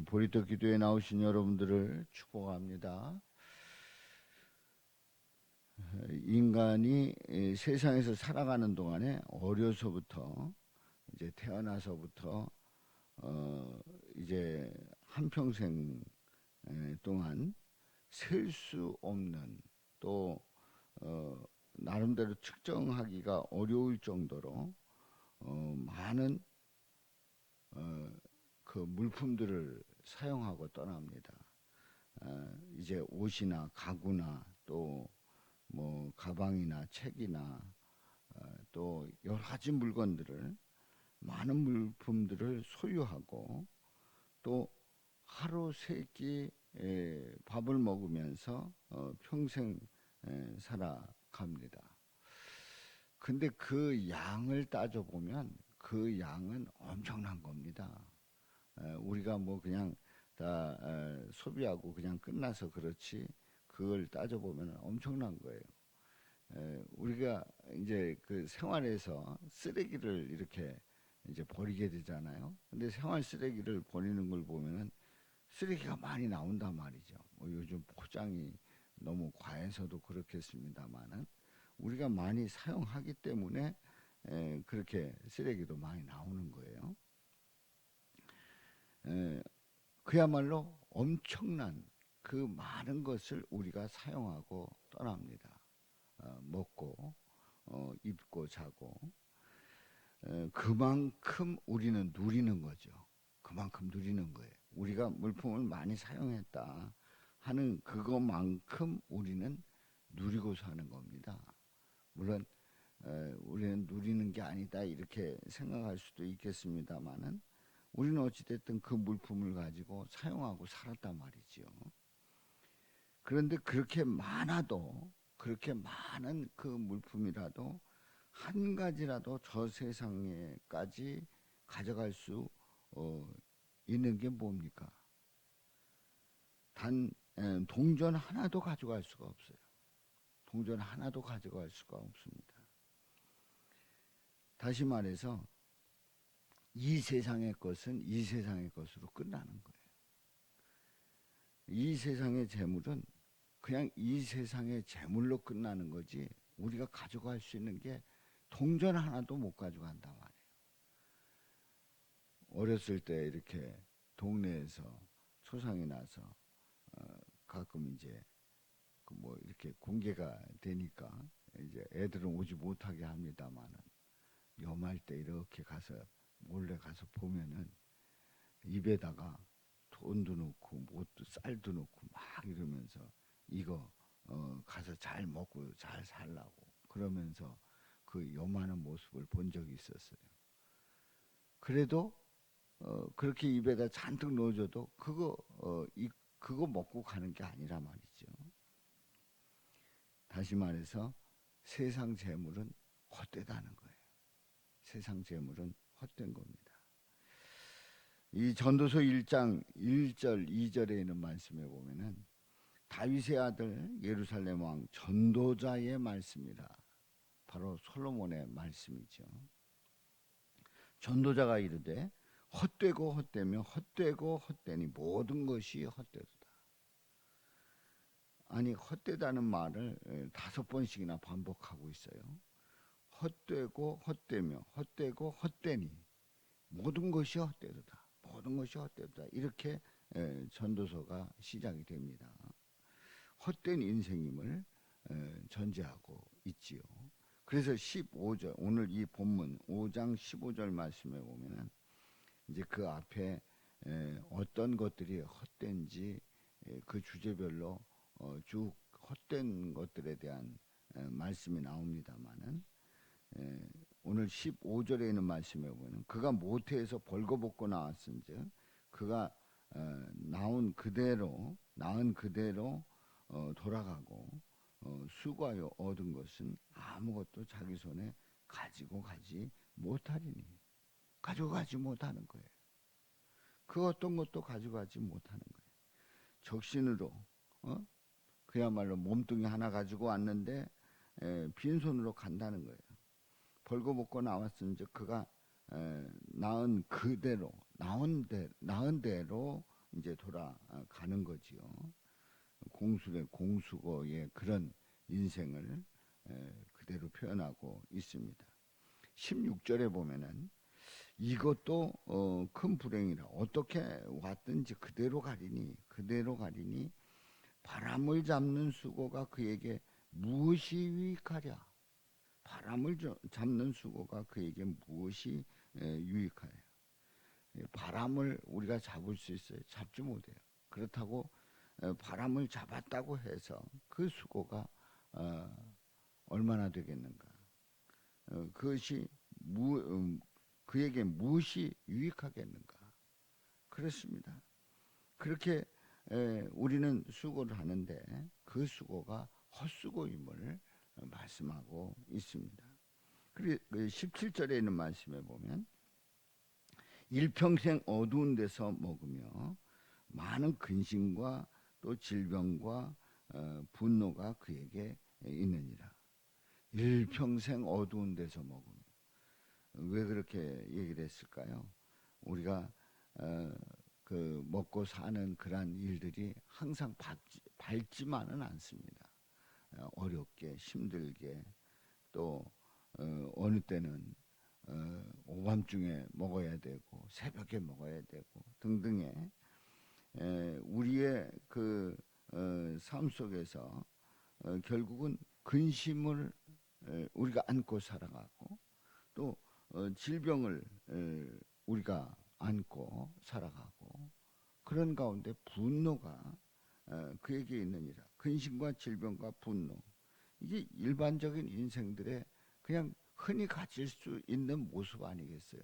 보리떡 기도에 나오신 여러분들을 축복합니다. 인간이 세상에서 살아가는 동안에 어려서부터 이제 태어나서부터 이제 한평생 동안 셀 수 없는 또 나름대로 측정하기가 어려울 정도로 많은 그 물품들을 사용하고 떠납니다. 이제 옷이나 가구나 또 뭐 가방이나 책이나 또 여러 가지 물건들을 많은 물품들을 소유하고 또 하루 세 끼 밥을 먹으면서 평생 살아갑니다. 근데 그 양을 따져보면 그 양은 엄청난 겁니다. 우리가 뭐 그냥 다 소비하고 그냥 끝나서 그렇지 그걸 따져보면 엄청난 거예요. 우리가 이제 그 생활에서 쓰레기를 이렇게 이제 버리게 되잖아요. 근데 생활 쓰레기를 버리는 걸 보면은 쓰레기가 많이 나온단 말이죠. 뭐 요즘 포장이 너무 과해서도 그렇겠습니다만은 우리가 많이 사용하기 때문에 그렇게 쓰레기도 많이 나오는 거예요. 그야말로 엄청난 그 많은 것을 우리가 사용하고 떠납니다. 먹고 입고 자고 그만큼 우리는 누리는 거죠. 그만큼 누리는 거예요. 우리가 물품을 많이 사용했다 하는 그것만큼 우리는 누리고 사는 겁니다. 물론 우리는 누리는 게 아니다 이렇게 생각할 수도 있겠습니다만은 우리는 어찌됐든 그 물품을 가지고 사용하고 살았단 말이죠. 그런데 그렇게 많아도 그렇게 많은 그 물품이라도 한 가지라도 저 세상에까지 가져갈 수 있는 게 뭡니까? 단 동전 하나도 가져갈 수가 없어요. 동전 하나도 가져갈 수가 없습니다. 다시 말해서 이 세상의 것은 이 세상의 것으로 끝나는 거예요. 이 세상의 재물은 그냥 이 세상의 재물로 끝나는 거지 우리가 가져갈 수 있는 게 동전 하나도 못 가져간단 말이에요. 어렸을 때 이렇게 동네에서 초상이 나서 가끔 이제 그 뭐 이렇게 공개가 되니까 이제 애들은 오지 못하게 합니다만은 염할 때 이렇게 가서 몰래 가서 보면은 입에다가 돈도 넣고 뭐도 쌀도 넣고 막 이러면서 이거 가서 잘 먹고 잘 살라고 그러면서 그 염하는 모습을 본 적이 있었어요. 그래도 그렇게 입에다 잔뜩 넣어줘도 그거 먹고 가는 게 아니라 말이죠. 다시 말해서 세상 재물은 헛되다는 거예요. 세상 재물은 헛된 겁니다. 이 전도서 1장 1절 2절에 있는 말씀에 보면은 다윗의 아들 예루살렘 왕 전도자의 말씀이라. 바로 솔로몬의 말씀이죠. 전도자가 이르되 헛되고 헛되며 헛되고 헛되니 모든 것이 헛되도다. 아니 헛되다는 말을 5번씩이나 반복하고 있어요. 헛되고 헛되며 헛되고 헛되니 모든 것이 헛되도다. 모든 것이 헛되도다. 이렇게 전도서가 시작이 됩니다. 헛된 인생임을 전제하고 있지요. 그래서 15절 오늘 이 본문 5장 15절 말씀에 보면은 이제 그 앞에 어떤 것들이 헛된지 그 주제별로 쭉 헛된 것들에 대한 말씀이 나옵니다만은 오늘 15절에 있는 말씀에 보면 그가 모태에서 벌거벗고 나왔은즉 그가 낳은 그대로 돌아가고 수고하여 얻은 것은 아무것도 자기 손에 가지고 가지 못하리니 가지고 가지 못하는 거예요. 그 어떤 것도 가지고 가지 못하는 거예요. 적신으로 그야말로 몸뚱이 하나 가지고 왔는데 빈손으로 간다는 거예요. 벌거벗고 나왔은즉 그가 낳은 대로 이제 돌아가는 거지요. 공술의 공수고의 그런 인생을 그대로 표현하고 있습니다. 16절에 보면은 이것도 큰 불행이라 어떻게 왔든지 그대로 가리니 바람을 잡는 수고가 그에게 무엇이 유익하랴. 바람을 잡는 수고가 그에게 무엇이 유익하냐. 바람을 우리가 잡을 수 있어요? 잡지 못해요. 그렇다고 바람을 잡았다고 해서 그 수고가 얼마나 되겠는가. 그것이 그에게 무엇이 유익하겠는가. 그렇습니다. 그렇게 우리는 수고를 하는데 그 수고가 헛수고임을 말씀하고 있습니다. 그리고 17절에 있는 말씀에 보면 일평생 어두운 데서 먹으며 많은 근심과 또 질병과 분노가 그에게 있느니라. 일평생 어두운 데서 먹으며. 왜 그렇게 얘기를 했을까요? 우리가 그 먹고 사는 그러한 일들이 항상 밝지만은 않습니다. 어렵게 힘들게 또 어느 때는 오밤중에 먹어야 되고 새벽에 먹어야 되고 등등의 우리의 그 삶 속에서 결국은 근심을 우리가 안고 살아가고 또 질병을 우리가 안고 살아가고 그런 가운데 분노가 그에게 있느니라. 근심과 질병과 분노, 이게 일반적인 인생들의 그냥 흔히 가질 수 있는 모습 아니겠어요?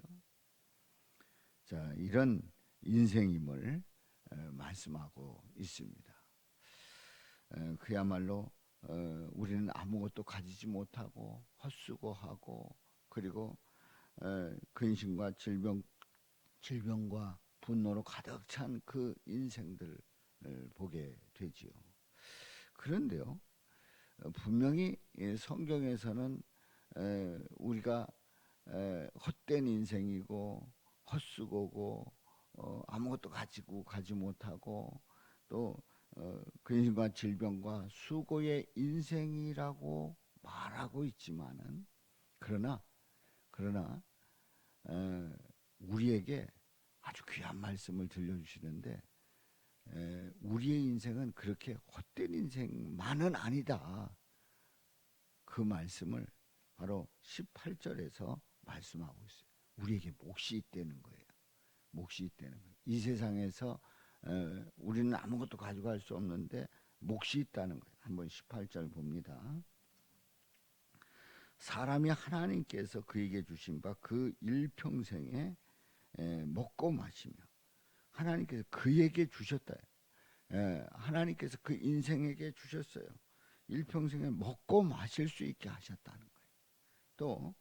자, 이런 인생임을 말씀하고 있습니다. 그야말로 우리는 아무것도 가지지 못하고 헛수고하고 그리고 근심과 질병과 분노로 가득 찬 그 인생들을 보게 되지요. 그런데요, 분명히 성경에서는 우리가 헛된 인생이고 헛수고고 아무것도 가지고 가지 못하고 또 근심과 질병과 수고의 인생이라고 말하고 있지만은 그러나 우리에게 아주 귀한 말씀을 들려주시는데 우리의 인생은 그렇게 헛된 인생만은 아니다. 그 말씀을 바로 18절에서 말씀하고 있어요. 우리에게 몫이 있다는 거예요. 몫이 있다는 거예요. 이 세상에서 우리는 아무것도 가져갈 수 없는데 몫이 있다는 거예요. 한번 18절 봅니다. 사람이 하나님께서 그에게 주신 바 그 일평생에 먹고 마시며 하나님께서 그에게 주셨다. 하나님께서 그 인생에게 주셨어요. 일평생에 먹고 마실 수 있게 하셨다는 거예요. 또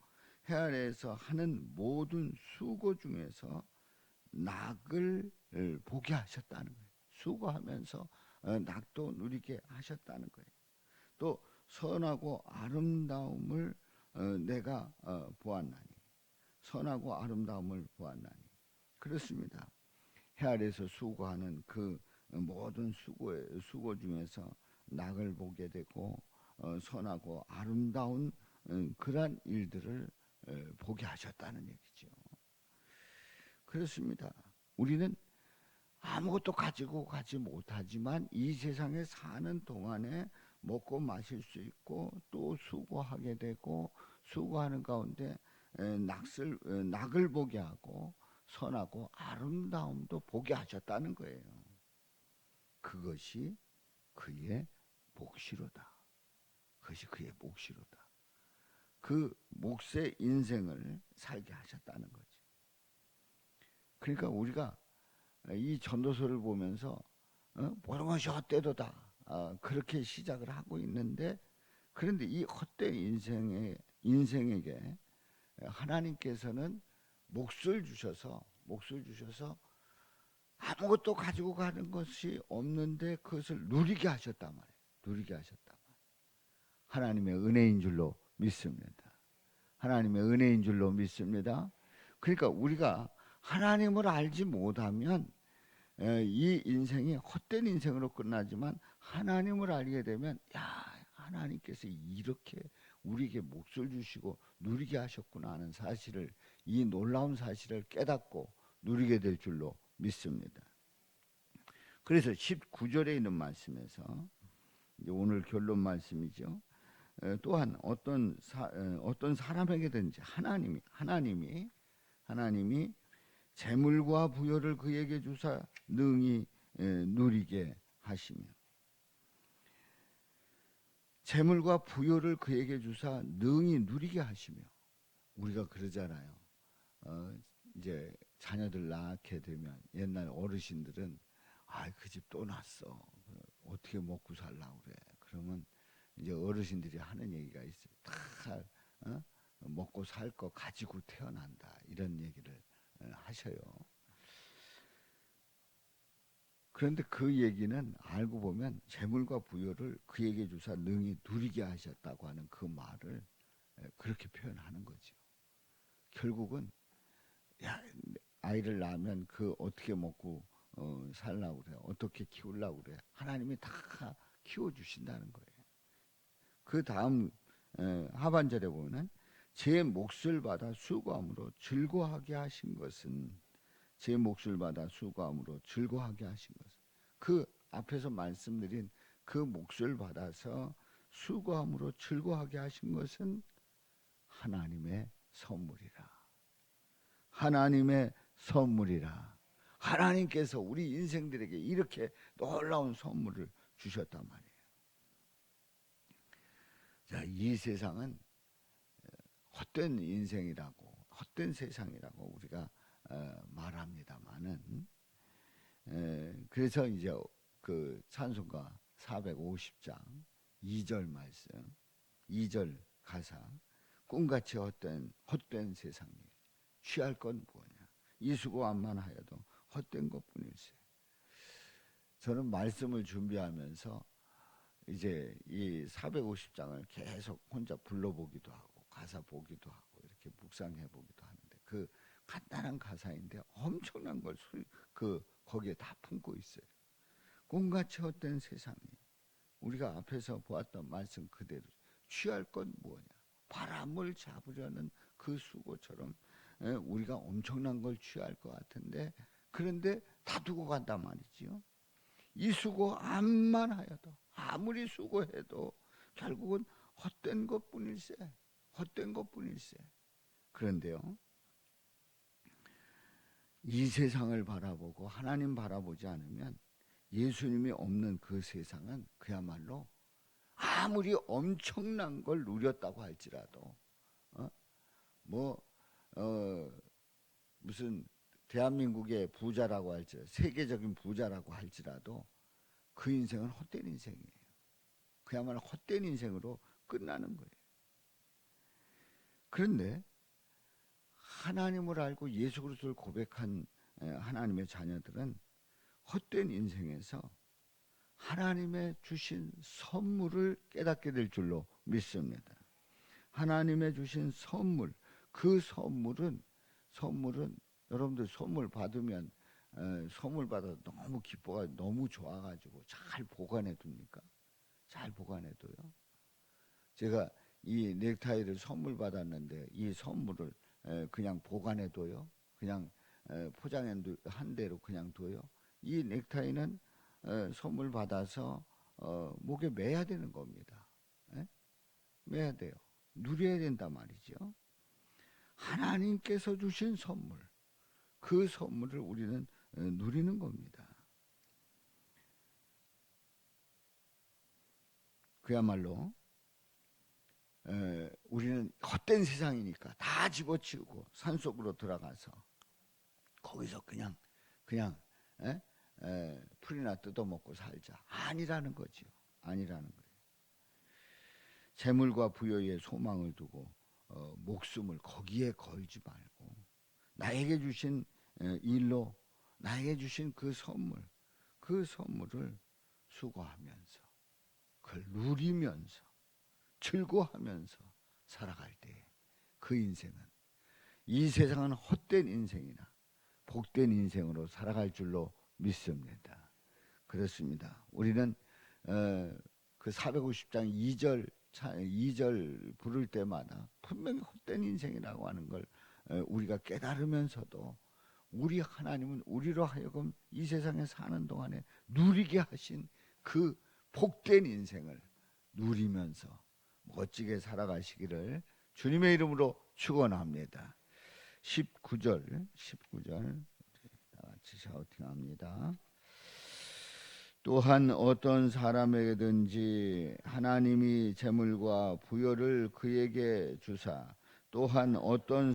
해 아래에서 하는 모든 수고 중에서 낙을 보게 하셨다는 거예요. 수고하면서 낙도 누리게 하셨다는 거예요. 또 선하고 아름다움을 내가 보았나니. 선하고 아름다움을 보았나니. 그렇습니다. 해 아래에서 수고하는 그 모든 수고 중에서 낙을 보게 되고 선하고 아름다운 그러한 일들을 보게 하셨다는 얘기죠. 그렇습니다. 우리는 아무것도 가지고 가지 못하지만 이 세상에 사는 동안에 먹고 마실 수 있고 또 수고하게 되고 수고하는 가운데 낙을 보게 하고 선하고 아름다움도 보게 하셨다는 거예요. 그것이 그의 몫이로다. 그것이 그의 몫이로다. 그 몫의 인생을 살게 하셨다는 거지. 그러니까 우리가 이 전도서를 보면서 모든 것이 헛되도다 그렇게 시작을 하고 있는데 그런데 이 헛된 인생에게 하나님께서는 몫을 주셔서 아무것도 가지고 가는 것이 없는데 그것을 누리게 하셨단 말이에요. 누리게 하셨단 말이에요. 하나님의 은혜인 줄로 믿습니다. 하나님의 은혜인 줄로 믿습니다. 그러니까 우리가 하나님을 알지 못하면 이 인생이 헛된 인생으로 끝나지만 하나님을 알게 되면 야, 하나님께서 이렇게 우리에게 몫을 주시고 누리게 하셨구나 하는 사실을, 이 놀라운 사실을 깨닫고 누리게 될 줄로 믿습니다. 그래서 19절에 있는 말씀에서 오늘 결론 말씀이죠. 또한 어떤 사람에게든지 하나님이 재물과 부여를 그에게 주사 능히 누리게 하시며, 재물과 부여를 그에게 주사 능히 누리게 하시며. 우리가 그러잖아요. 이제 자녀들 낳게 되면 옛날 어르신들은 그 집 또 났어. 어떻게 먹고 살라고 그래. 그러면 이제 어르신들이 하는 얘기가 있어요. 다 먹고 살 거 가지고 태어난다. 이런 얘기를 하셔요. 그런데 그 얘기는 알고 보면 재물과 부여를 그에게 주사 능히 누리게 하셨다고 하는 그 말을 그렇게 표현하는 거죠. 결국은 아이를 낳으면 그 어떻게 먹고 살라고 그래. 어떻게 키우려고 그래. 하나님이 다 키워주신다는 거예요. 그 다음 하반절에 보면 제 몫을 받아 수고함으로 즐거워하게 하신 것은, 제 몫을 받아 수고함으로 즐거워하게 하신 것은, 그 앞에서 말씀드린 그 몫을 받아서 수고함으로 즐거워하게 하신 것은 하나님의 선물이라. 하나님의 선물이라. 하나님께서 우리 인생들에게 이렇게 놀라운 선물을 주셨단 말이에요. 자, 이 세상은 헛된 인생이라고, 헛된 세상이라고 우리가 말합니다만은, 그래서 이제 그 찬송가 450장 2절 말씀, 2절 가사, 꿈같이 헛된 세상이 취할 건 뭐냐, 이수고만하여도 헛된 것뿐일세. 저는 말씀을 준비하면서 이제 이 450장을 계속 혼자 불러보기도 하고 가사 보기도 하고 이렇게 묵상해 보기도 하는데, 그 간단한 가사인데 엄청난 걸 거기에 다 품고 있어요. 꿈같이 헛된 세상이, 우리가 앞에서 보았던 말씀 그대로 취할 건 뭐냐, 바람을 잡으려는 그 수고처럼 우리가 엄청난 걸 취할 것 같은데, 그런데 다 두고 간단 말이지요. 이 수고 암만 하여도, 아무리 수고해도 결국은 헛된 것뿐일세. 헛된 것뿐일세. 그런데요, 이 세상을 바라보고 하나님 바라보지 않으면 예수님이 없는 그 세상은 그야말로 아무리 엄청난 걸 누렸다고 할지라도 무슨 대한민국의 부자라고 할지라도, 세계적인 부자라고 할지라도 그 인생은 헛된 인생이에요. 그야말로 헛된 인생으로 끝나는 거예요. 그런데 하나님을 알고 예수 그리스도를 고백한 하나님의 자녀들은 헛된 인생에서 하나님의 주신 선물을 깨닫게 될 줄로 믿습니다. 하나님의 주신 선물, 그 선물은 여러분들 선물 받으면 선물 받아서 너무 기뻐가 너무 좋아가지고 잘 보관해 둡니까? 잘 보관해 둬요. 제가 이 넥타이를 선물 받았는데 이 선물을 그냥 보관해 둬요. 그냥 포장한 대로 그냥 둬요. 이 넥타이는 선물 받아서 목에 매야 되는 겁니다. 매야 돼요. 누려야 된단 말이죠. 하나님께서 주신 선물, 그 선물을 우리는 누리는 겁니다. 그야말로 우리는 헛된 세상이니까 다 집어치우고 산속으로 들어가서 거기서 그냥 풀이나 뜯어먹고 살자. 아니라는 거죠. 아니라는 거예요. 재물과 부여에 소망을 두고 목숨을 거기에 걸지 말고 나에게 주신 일로, 나에게 주신 그 선물을 수고하면서, 그걸 누리면서 즐거워하면서 살아갈 때 그 인생은, 이 세상은 헛된 인생이나 복된 인생으로 살아갈 줄로 믿습니다. 그렇습니다. 우리는 그 450장 2절 부를 때마다 분명히 헛된 인생이라고 하는 걸 우리가 깨달으면서도 우리 하나님은 우리로 하여금 이 세상에 사는 동안에 누리게 하신 그 복된 인생을 누리면서 멋지게 살아가시기를 주님의 이름으로 축원합니다. 19절 다 같이 샤우팅합니다. 또한 어떤 사람에게든지 하나님이 재물과 부여를 그에게 주사 또한 어떤